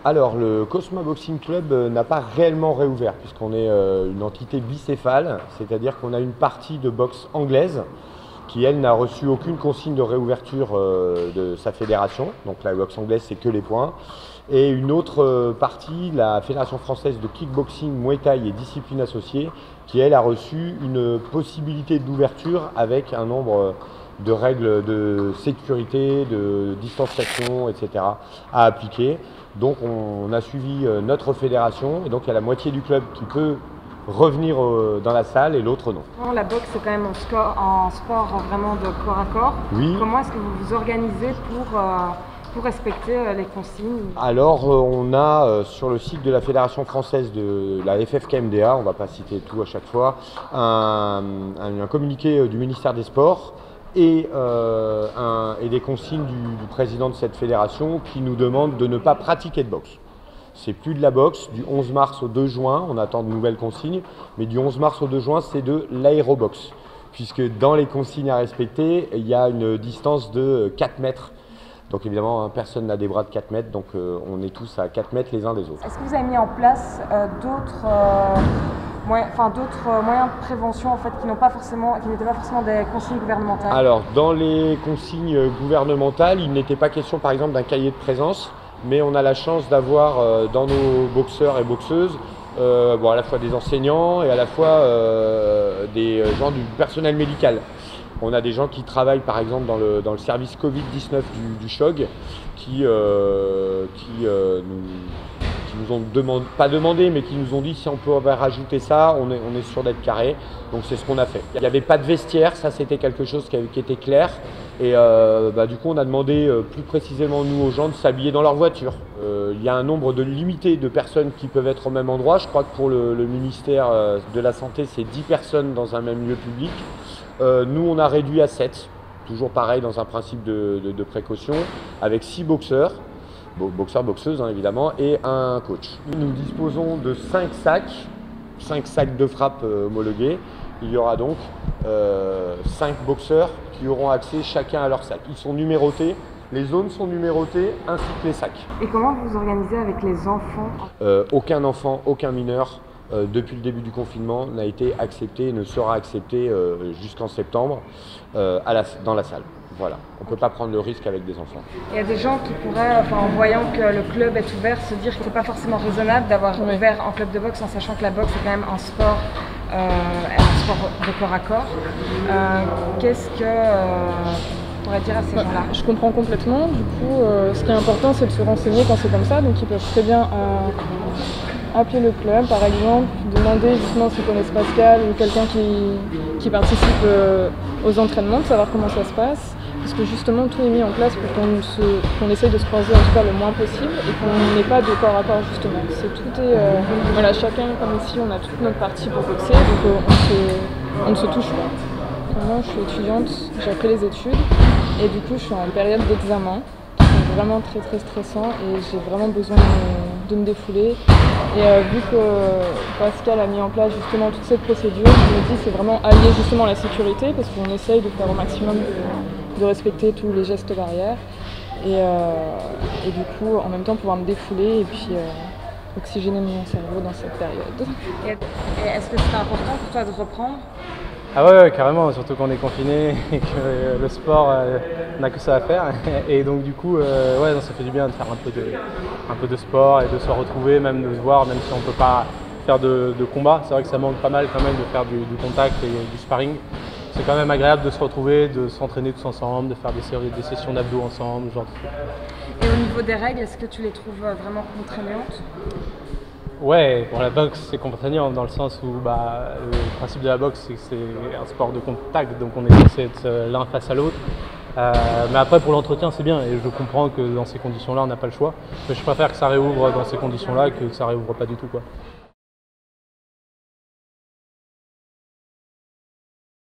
Alors, le Cosma Boxing Club n'a pas réellement réouvert puisqu'on est une entité bicéphale, c'est-à-dire qu'on a une partie de boxe anglaise qui, elle, n'a reçu aucune consigne de réouverture de sa fédération. Donc la boxe anglaise, c'est que les points. Et une autre partie, la Fédération française de kickboxing, muay thai et disciplines associées, qui, elle, a reçu une possibilité d'ouverture avec un nombre de règles de sécurité, de distanciation, etc. à appliquer. Donc on a suivi notre fédération et donc il y a la moitié du club qui peut revenir dans la salle et l'autre non. La boxe, c'est quand même un sport vraiment de corps à corps. Oui. Comment est-ce que vous vous organisez pour respecter les consignes? Alors on a sur le site de la Fédération française de la FFKMDA, on ne va pas citer tout à chaque fois, un communiqué du ministère des Sports et des consignes du président de cette fédération qui nous demande de ne pas pratiquer de boxe. C'est plus de la boxe, du 11 mars au 2 juin, on attend de nouvelles consignes, mais du 11 mars au 2 juin, c'est de l'aérobox, puisque dans les consignes à respecter, il y a une distance de 4 mètres. Donc évidemment, personne n'a des bras de 4 mètres, donc on est tous à 4 mètres les uns des autres. Est-ce que vous avez mis en place d'autres moyens de prévention en fait, qui n'étaient pas forcément des consignes gouvernementales? Alors, dans les consignes gouvernementales, il n'était pas question par exemple d'un cahier de présence, mais on a la chance d'avoir dans nos boxeurs et boxeuses à la fois des enseignants et à la fois des gens du personnel médical. On a des gens qui travaillent par exemple dans le service Covid-19 du CHOG qui nous ont pas demandé, mais qui nous ont dit si on peut rajouter ça, on est sûr d'être carré. Donc c'est ce qu'on a fait. Il n'y avait pas de vestiaire, ça c'était quelque chose qui était clair. Et du coup on a demandé plus précisément nous aux gens de s'habiller dans leur voiture. Il y a un nombre limité de personnes qui peuvent être au même endroit. Je crois que pour le ministère de la Santé, c'est 10 personnes dans un même lieu public. Nous on a réduit à 7, toujours pareil dans un principe de précaution, avec 6 boxeurs. Boxeurs, boxeuses évidemment, et un coach. Nous disposons de 5 sacs de frappe homologués. Il y aura donc 5 boxeurs qui auront accès chacun à leur sac. Ils sont numérotés, les zones sont numérotées ainsi que les sacs. Et comment vous vous organisez avec les enfants? Aucun enfant, aucun mineur depuis le début du confinement n'a été accepté et ne sera accepté jusqu'en septembre dans la salle. Voilà, on ne peut pas prendre le risque avec des enfants. Il y a des gens qui pourraient, en voyant que le club est ouvert, se dire que ce n'est pas forcément raisonnable d'avoir ouvert un club de boxe en sachant que la boxe est quand même un sport de corps à corps. Qu'est-ce que vous pourrez dire à ces gens-là? Je comprends complètement. Du coup, ce qui est important, c'est de se renseigner quand c'est comme ça. Donc, ils peuvent très bien appeler le club, par exemple, demander justement s'ils connaissent Pascal ou quelqu'un qui participe aux entraînements, de savoir comment ça se passe. Parce que justement, tout est mis en place pour qu'on essaye de se croiser en tout cas le moins possible et qu'on n'ait pas de corps à corps justement. Chacun, comme ici, on a toute notre partie pour boxer, donc on ne se touche pas. Moi, je suis étudiante, j'ai appris les études et du coup, je suis en période d'examen. C'est vraiment très très stressant et j'ai vraiment besoin de me défouler. Et vu que Pascal a mis en place justement toute cette procédure, je me dis c'est vraiment allier justement la sécurité parce qu'on essaye de faire au maximum de respecter tous les gestes barrières et du coup en même temps pouvoir me défouler et puis oxygéner mon cerveau dans cette période. Et est-ce que c'est important pour toi de reprendre? Ah ouais, carrément, surtout qu'on est confiné et que le sport n'a que ça à faire. Et donc du coup, ça fait du bien de faire un peu de sport et de se retrouver, même de se voir, même si on ne peut pas faire de combat. C'est vrai que ça manque pas mal quand même de faire du contact et du sparring. C'est quand même agréable de se retrouver, de s'entraîner tous ensemble, de faire des sessions d'abdos ensemble, genre de trucs. Et au niveau des règles, est-ce que tu les trouves vraiment contraignantes? Ouais, pour la boxe, c'est contraignant dans le sens où le principe de la boxe, c'est que c'est un sport de contact, donc on est censé être l'un face à l'autre. Mais après, pour l'entretien, c'est bien et je comprends que dans ces conditions-là, on n'a pas le choix. Mais je préfère que ça réouvre dans ces conditions-là que ça réouvre pas du tout, quoi.